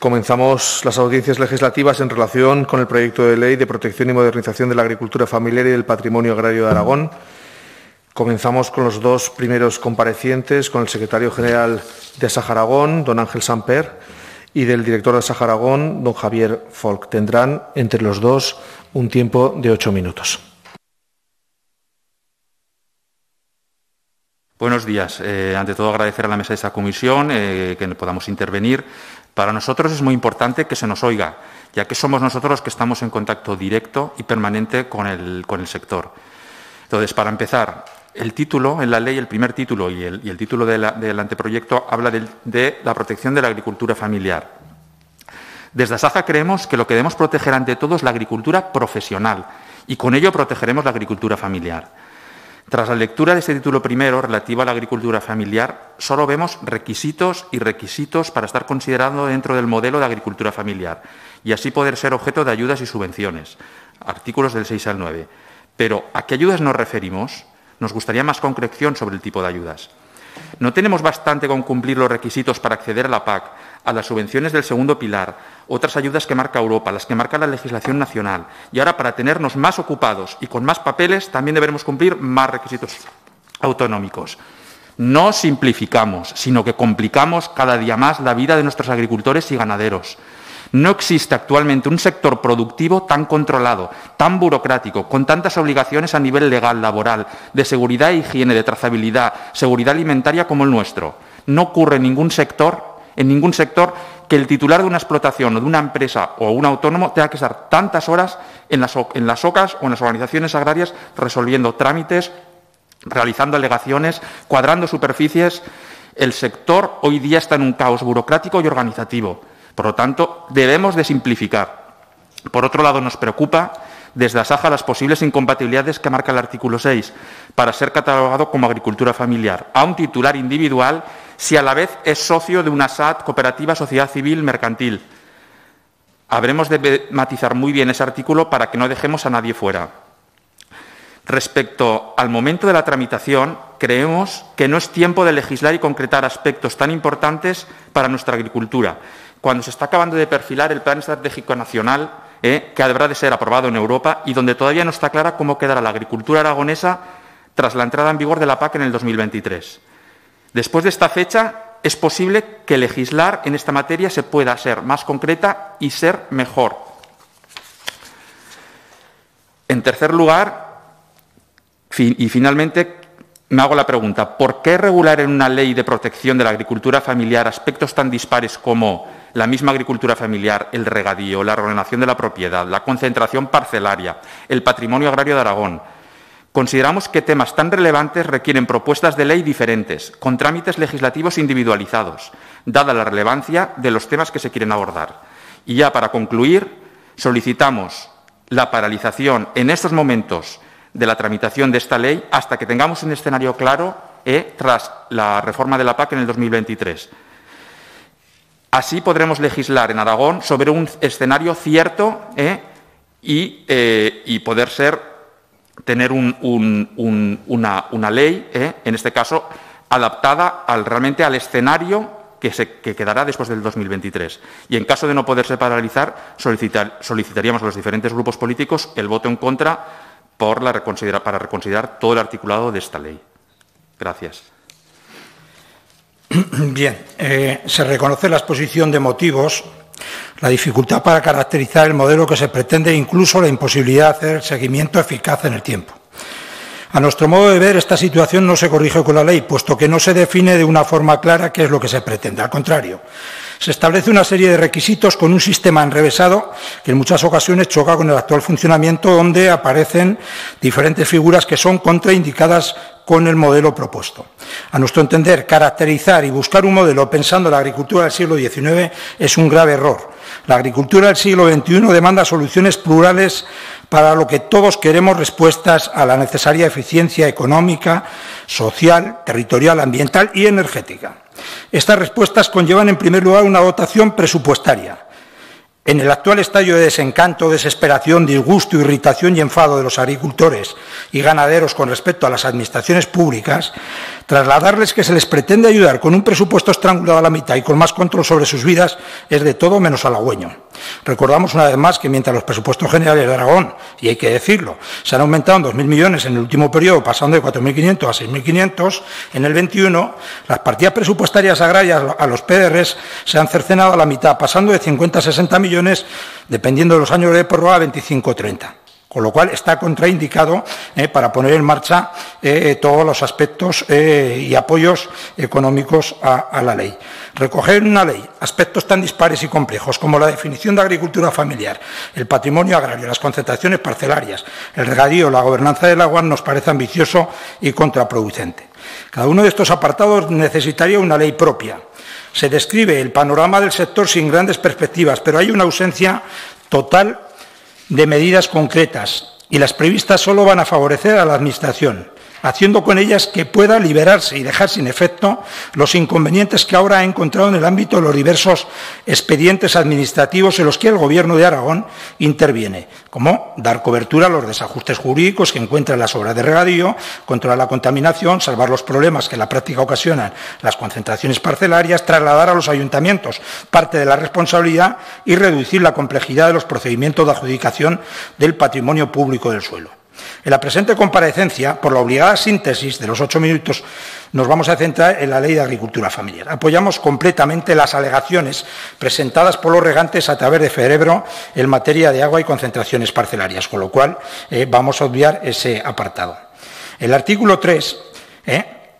Comenzamos las audiencias legislativas en relación con el proyecto de ley de protección y modernización de la agricultura familiar y del patrimonio agrario de Aragón. Comenzamos con los dos primeros comparecientes, con el secretario general de Asaja Aragón, don Ángel Samper, y del director de Asaja Aragón, don Javier Folch. Tendrán entre los dos un tiempo de 8 minutos. Buenos días. Ante todo, agradecer a la mesa de esta comisión que podamos intervenir. Para nosotros es muy importante que se nos oiga, ya que somos nosotros los que estamos en contacto directo y permanente con el sector. Entonces, para empezar, el título en la ley, el primer título y el título del anteproyecto habla de la protección de la agricultura familiar. Desde Asaja creemos que lo que debemos proteger ante todo es la agricultura profesional y con ello protegeremos la agricultura familiar. Tras la lectura de este título primero, relativo a la agricultura familiar, solo vemos requisitos y requisitos para estar considerado dentro del modelo de agricultura familiar y así poder ser objeto de ayudas y subvenciones, artículos del 6 al 9. Pero, ¿a qué ayudas nos referimos? Nos gustaría más concreción sobre el tipo de ayudas. ¿No tenemos bastante con cumplir los requisitos para acceder a la PAC, a las subvenciones del segundo pilar, otras ayudas que marca Europa, las que marca la legislación nacional? Y ahora, para tenernos más ocupados y con más papeles, también deberemos cumplir más requisitos autonómicos. No simplificamos, sino que complicamos cada día más la vida de nuestros agricultores y ganaderos. No existe actualmente un sector productivo tan controlado, tan burocrático, con tantas obligaciones a nivel legal, laboral, de seguridad e higiene, de trazabilidad, seguridad alimentaria como el nuestro. No ocurre en ningún sector que el titular de una explotación o de una empresa o un autónomo tenga que estar tantas horas en las OCAs o en las organizaciones agrarias resolviendo trámites, realizando alegaciones, cuadrando superficies. El sector hoy día está en un caos burocrático y organizativo. Por lo tanto, debemos de simplificar. Por otro lado, nos preocupa desde Asaja las posibles incompatibilidades que marca el artículo 6 para ser catalogado como agricultura familiar a un titular individual si a la vez es socio de una SAT, cooperativa, sociedad civil, mercantil. Habremos de matizar muy bien ese artículo para que no dejemos a nadie fuera. Respecto al momento de la tramitación, creemos que no es tiempo de legislar y concretar aspectos tan importantes para nuestra agricultura, cuando se está acabando de perfilar el Plan Estratégico Nacional, que habrá de ser aprobado en Europa y donde todavía no está clara cómo quedará la agricultura aragonesa tras la entrada en vigor de la PAC en el 2023. Después de esta fecha, es posible que legislar en esta materia se pueda ser más concreta y ser mejor. En tercer lugar, y finalmente, me hago la pregunta, ¿por qué regular en una ley de protección de la agricultura familiar aspectos tan dispares como la misma agricultura familiar, el regadío, la ordenación de la propiedad, la concentración parcelaria, el patrimonio agrario de Aragón? Consideramos que temas tan relevantes requieren propuestas de ley diferentes, con trámites legislativos individualizados, dada la relevancia de los temas que se quieren abordar. Y ya para concluir, solicitamos la paralización en estos momentos de la tramitación de esta ley hasta que tengamos un escenario claro tras la reforma de la PAC en el 2023. Así podremos legislar en Aragón sobre un escenario cierto y poder tener una ley, en este caso, adaptada realmente al escenario que quedará después del 2023. Y en caso de no poderse paralizar, solicitaríamos a los diferentes grupos políticos el voto en contra para reconsiderar todo el articulado de esta ley. Gracias. Bien, se reconoce la exposición de motivos, la dificultad para caracterizar el modelo que se pretende e incluso la imposibilidad de hacer seguimiento eficaz en el tiempo. A nuestro modo de ver, esta situación no se corrige con la ley, puesto que no se define de una forma clara qué es lo que se pretende. Al contrario, se establece una serie de requisitos con un sistema enrevesado que en muchas ocasiones choca con el actual funcionamiento, donde aparecen diferentes figuras que son contraindicadas con el modelo propuesto. A nuestro entender, caracterizar y buscar un modelo pensando en la agricultura del siglo XIX es un grave error. La agricultura del siglo XXI demanda soluciones plurales para lo que todos queremos, respuestas a la necesaria eficiencia económica, social, territorial, ambiental y energética. Estas respuestas conllevan, en primer lugar, una dotación presupuestaria. En el actual estadio de desencanto, desesperación, disgusto, irritación y enfado de los agricultores y ganaderos con respecto a las administraciones públicas, Trasladarles que se les pretende ayudar con un presupuesto estrangulado a la mitad y con más control sobre sus vidas es de todo menos halagüeño. Recordamos una vez más que mientras los presupuestos generales de Aragón, y hay que decirlo, se han aumentado en 2.000 millones en el último periodo, pasando de 4.500 a 6.500, en el 21 las partidas presupuestarias agrarias a los PDRs se han cercenado a la mitad, pasando de 50 a 60 millones, dependiendo de los años de prórroga, a 25 o 30. Con lo cual está contraindicado para poner en marcha todos los aspectos y apoyos económicos a la ley. Recoger en una ley aspectos tan dispares y complejos como la definición de agricultura familiar, el patrimonio agrario, las concentraciones parcelarias, el regadío, la gobernanza del agua nos parece ambicioso y contraproducente. Cada uno de estos apartados necesitaría una ley propia. Se describe el panorama del sector sin grandes perspectivas, pero hay una ausencia total de medidas concretas y las previstas solo van a favorecer a la Administración, haciendo con ellas que pueda liberarse y dejar sin efecto los inconvenientes que ahora ha encontrado en el ámbito de los diversos expedientes administrativos en los que el Gobierno de Aragón interviene, como dar cobertura a los desajustes jurídicos que encuentran las obras de regadío, controlar la contaminación, salvar los problemas que en la práctica ocasionan las concentraciones parcelarias, trasladar a los ayuntamientos parte de la responsabilidad y reducir la complejidad de los procedimientos de adjudicación del patrimonio público del suelo. En la presente comparecencia, por la obligada síntesis de los 8 minutos, nos vamos a centrar en la Ley de Agricultura Familiar. Apoyamos completamente las alegaciones presentadas por los regantes a través de Ferebro en materia de agua y concentraciones parcelarias, con lo cual vamos a obviar ese apartado. El artículo 3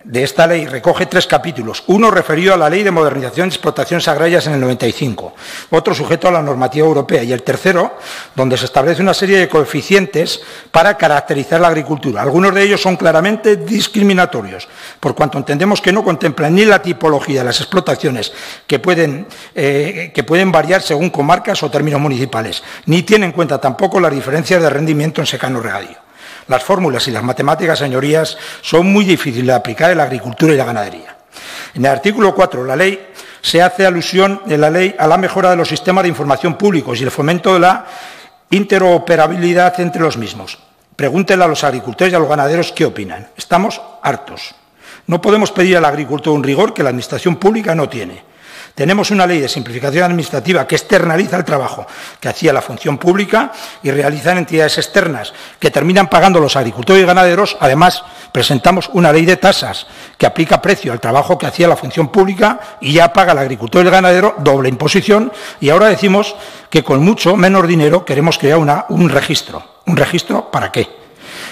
de esta ley recoge 3 capítulos, uno referido a la Ley de Modernización de Explotaciones Agrarias en el 95, otro sujeto a la normativa europea y el tercero donde se establece una serie de coeficientes para caracterizar la agricultura. Algunos de ellos son claramente discriminatorios, por cuanto entendemos que no contemplan ni la tipología de las explotaciones que pueden variar según comarcas o términos municipales, ni tienen en cuenta tampoco las diferencias de rendimiento en secano regadío. Las fórmulas y las matemáticas, señorías, son muy difíciles de aplicar en la agricultura y la ganadería. En el artículo 4 de la ley se hace alusión en la ley a la mejora de los sistemas de información públicos y el fomento de la interoperabilidad entre los mismos. Pregúntenle a los agricultores y a los ganaderos qué opinan. Estamos hartos. No podemos pedir al agricultor un rigor que la Administración pública no tiene. Tenemos una ley de simplificación administrativa que externaliza el trabajo que hacía la función pública y realizan entidades externas que terminan pagando los agricultores y ganaderos. Además, presentamos una ley de tasas que aplica precio al trabajo que hacía la función pública y ya paga el agricultor y el ganadero doble imposición. Y ahora decimos que con mucho menos dinero queremos crear un registro. ¿Un registro para qué?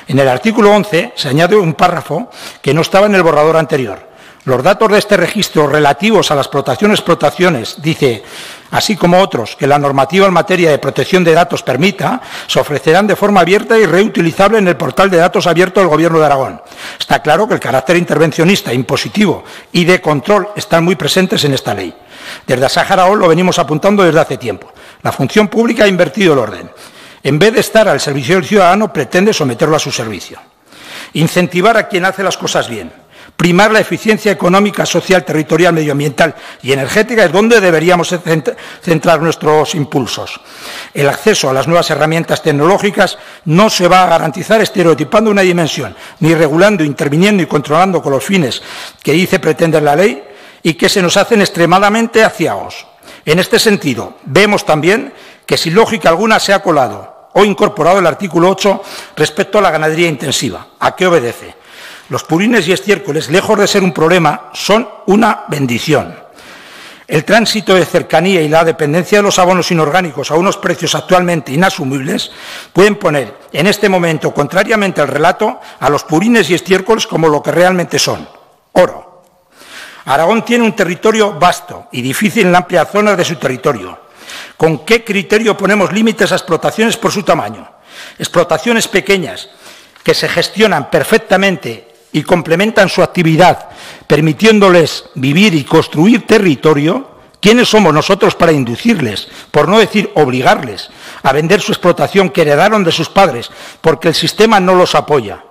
En el artículo 11 se añade un párrafo que no estaba en el borrador anterior. Los datos de este registro relativos a las explotaciones, dice, así como otros que la normativa en materia de protección de datos permita, se ofrecerán de forma abierta y reutilizable en el portal de datos abierto del Gobierno de Aragón. Está claro que el carácter intervencionista, impositivo y de control están muy presentes en esta ley. Desde Asaja Aragón lo venimos apuntando desde hace tiempo. La función pública ha invertido el orden. En vez de estar al servicio del ciudadano, pretende someterlo a su servicio. Incentivar a quien hace las cosas bien. Primar la eficiencia económica, social, territorial, medioambiental y energética es donde deberíamos centrar nuestros impulsos. El acceso a las nuevas herramientas tecnológicas no se va a garantizar estereotipando una dimensión, ni regulando, interviniendo y controlando con los fines que dice pretender la ley y que se nos hacen extremadamente aciagos. En este sentido, vemos también que sin lógica alguna se ha colado o incorporado el artículo 8 respecto a la ganadería intensiva. ¿A qué obedece? Los purines y estiércoles, lejos de ser un problema, son una bendición. El tránsito de cercanía y la dependencia de los abonos inorgánicos a unos precios actualmente inasumibles pueden poner en este momento, contrariamente al relato, a los purines y estiércoles como lo que realmente son: oro. Aragón tiene un territorio vasto y difícil en amplias zonas de su territorio. ¿Con qué criterio ponemos límites a explotaciones por su tamaño? Explotaciones pequeñas que se gestionan perfectamente y complementan su actividad, permitiéndoles vivir y construir territorio. ¿Quiénes somos nosotros para inducirles, por no decir obligarles, a vender su explotación que heredaron de sus padres porque el sistema no los apoya?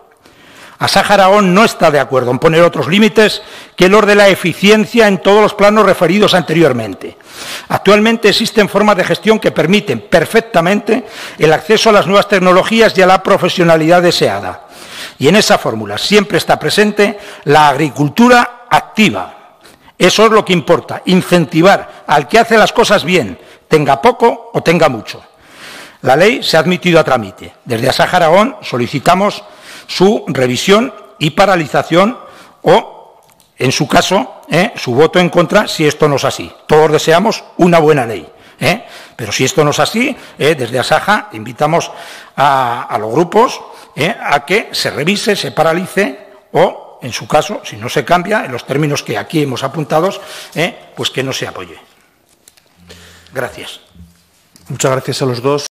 Asaja Aragón no está de acuerdo en poner otros límites que los de la eficiencia en todos los planos referidos anteriormente. Actualmente existen formas de gestión que permiten perfectamente el acceso a las nuevas tecnologías y a la profesionalidad deseada. Y en esa fórmula siempre está presente la agricultura activa. Eso es lo que importa, incentivar al que hace las cosas bien, tenga poco o tenga mucho. La ley se ha admitido a trámite. Desde Asaja Aragón solicitamos su revisión y paralización o, en su caso, su voto en contra si esto no es así. Todos deseamos una buena ley, pero si esto no es así, desde Asaja invitamos a los grupos a que se revise, se paralice o, en su caso, si no se cambia, en los términos que aquí hemos apuntado, pues que no se apoye. Gracias. Muchas gracias a los dos.